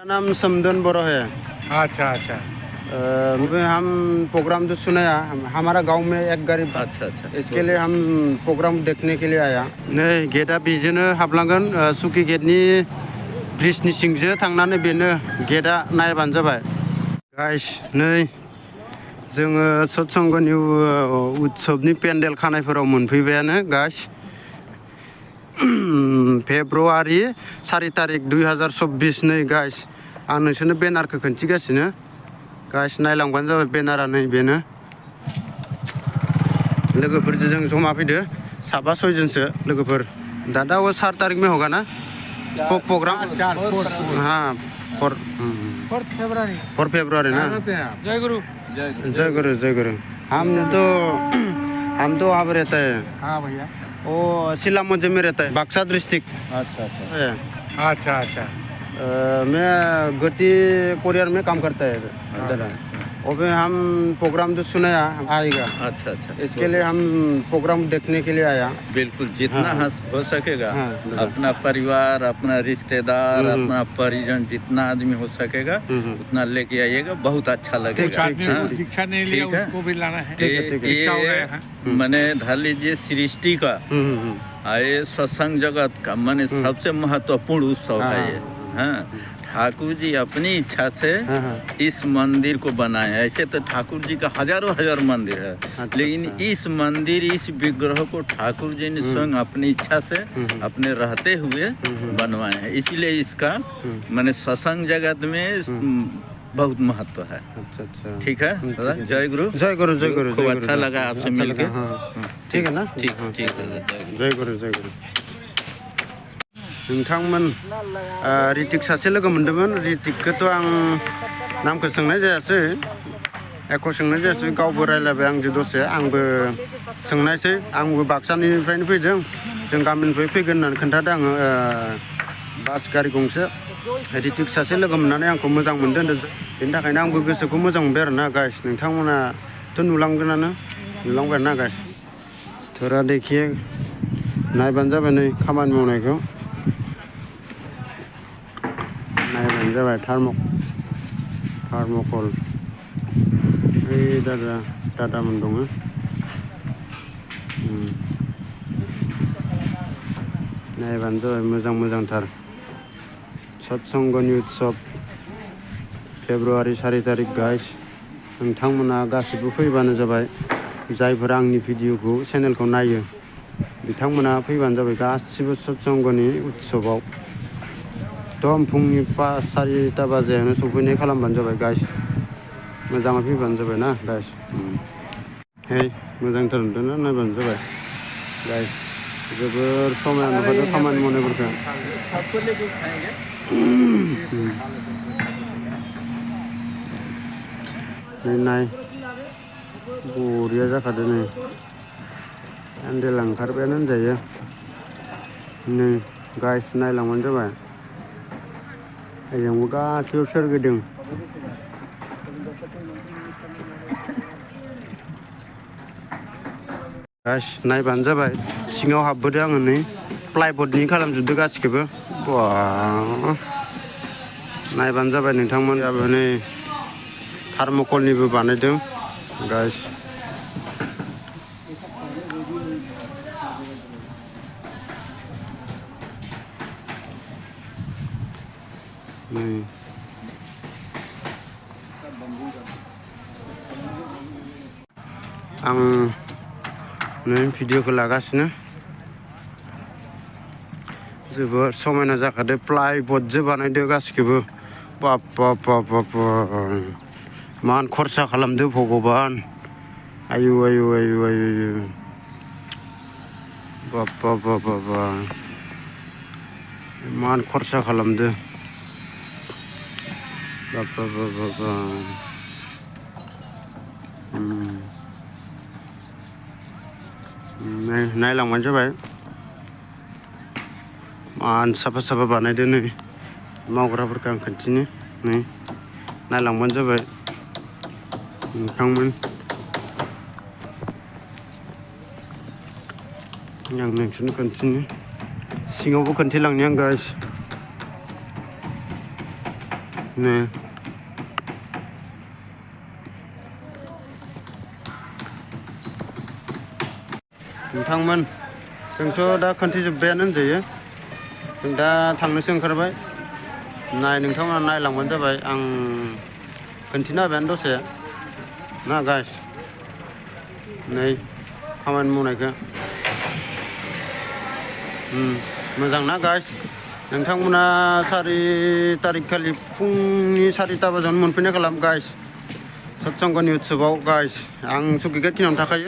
नाम समदन बर है। अच्छा अच्छा। हम प्रोग्राम जो सुनाया हमारा गांव में एक गाड़ी। अच्छा अच्छा। इसके लिए हम प्रोग्राम देखने के लिए आया। नै गेटआ बेजोंनो हाबलांगोन सुकि गेटनि ब्रिजनि सिंजों थांनानै बेनो गेटआ नायबानो जाबाय। गाइस नै जोङो सत्संगनि उत्सबनि पेन्डेल खानायफोराव मोनफैबायानो गाइस। फेब्रुवारि 4 तारिख 2024 नै गाइस आं नोंसोरनो बेनारखौ खोन्थिगासिनो गाइस नायलांबानो जाबाय बेनारा नै बेनो। लोगोफोरजों जों जमा फैदो साबा सयजनसो लोगोफोर। दादा वो 4 तारीख में होगा ना प्रोग्राम? हाँ 4 फरवरी ना। जय गुरु। जय गुरु जय गुरु। हम तो वहाँ पे रहता है। हाँ भैया। वो सिला मुझे में रहता है बक्सा डिस्ट्रिक्ट। अच्छा अच्छा अच्छा अच्छा। मैं गति कोरियर में काम करता है दादा। और फिर हम प्रोग्राम जो सुनाया आएगा। अच्छा अच्छा। इसके लिए हम प्रोग्राम देखने के लिए आया। बिल्कुल जितना हो सकेगा हाँ, अपना परिवार, अपना रिश्तेदार, अपना परिजन, जितना आदमी हो सकेगा उतना लेके आइएगा, बहुत अच्छा लगेगा। दीक्षा नहीं लिया उसको भी लाना है। ये मैंने धर लीजिए सृष्टि का ये सत्संग जगत का मैंने सबसे महत्वपूर्ण उत्सव है ये। हाँ ठाकुर जी अपनी इच्छा से इस मंदिर को बनाए। ऐसे तो ठाकुर जी का हजारों मंदिर है, लेकिन इस मंदिर, इस विग्रह को ठाकुर जी ने स्वयं अपनी इच्छा से अपने रहते हुए बनवाए हैं। इसीलिए इसका मैंने सत्संग जगत में बहुत महत्व है। अच्छा अच्छा ठीक है दादा। जय गुरु जय गुरु जय गुरु। खूब अच्छा लगा आपसे मिलके। ठीक है ना। ठीक ठीक है। जय गुरु जय गुरु। नोंथांमोन रितिक सासे लोगो मोनदोंमोन। रितिकखौथ' आं नामखौ सोंनाय जायासै, एख' सोंनाय जायासै, गावबो रायलायबाय आंजों दसे। आंबो सोंनायसै, आंबो बाक्सानिफ्रायनो फैदों, जों गामिनिफ्राय फैगोन होननानै खोन्थादों आङो। बास गारि गंसे रितिक सासे लोगो मोननानै आंखौ मोजां मोनदों होनदों। बेनि थाखायनो आंबो गोसोखौ मोजां मोनबाय आरोना गाइस। नोंथांमोनाथ' नुलांगोनानो, नुलांबाय आरोना गाइस। थोरा देखिए नायबानो जाबाय नै खामानि मावनायखौ नायबानो जाबाय। थार्मकल ओइ दादामोन दङ। नायबानो जाबाय मोजांथार। सत्संगनि उत्सब फेब्रुवारि 4 तारिख गाइस। नोंथांमोना गासिबो फैबानो जाबाय। जायफोरा आंनि भिडिअखौ चेनेलखौ नायो बिथांमोना फैबानो जाबाय गासिबो सत्संगनि उत्सबाव। एकदम फुंनि 4 बाजियावनो सफैनाय खालामबानो जाबाय गाइस। मोजाङै फैबानो जाबाय ना गाइस। हे मोजांथार नुदोंना, नायबानो जाबाय गाइस। जोबोर समायना नुखादों खामानि मावनायफोरखौ। नाय बरिया जाखादों नै। पेन्डेल ओंखारबायानो होनजायो नै गाइस। नायलांबानो जाबाय। ओजोंबो गासैबो सोरगिदिं गाइस नायबानो जाबाय। सिङाव हाबबोदों आङो नै प्लाइबर्डनि खालामजोबदों गासिखौबो। बा नायबानो जाबाय नोंथांमोनाबो नै थार्मकलनिबो बानायदों गाइस। आं नै भिडिअखौ लागासिनो। जोबोर समायना जाखादों। प्लाइबर्डजों बानायदों गासिखौबो। बाप मान खरसा खालामदो भगबान। आयु बाप मान खरसा खालामदो। बाप नायलांबानो जाबाय। मान साफा बानायदो नै मावग्राफोरखौ आं खोन्थिनो नै नायलांबानो जाबाय नोंथांमोन। आं नोंसोरनो खोन्थिनो सिङावबो खोन्थिलांनि आं गाइस। नै नोंथांमोन जोंथ' दा खोन्थिजोब्बायानो होनजायो जों दा थांनोसो ओंखारबाय नोंथांमोना नायलांबानो जाबाय आं खोन्थिना होबायानो दसे ना गाइस नै खामानि मावनायखौ मोजां ना गाइस नोंथांमोना 4 तारिख खालि फुंनि 4टा बाजियावनो मोनफैनाय खालाम गाइस सत्संगनि उत्सबआव गाइस आं सुकिघाट खिनियावनो थाखायो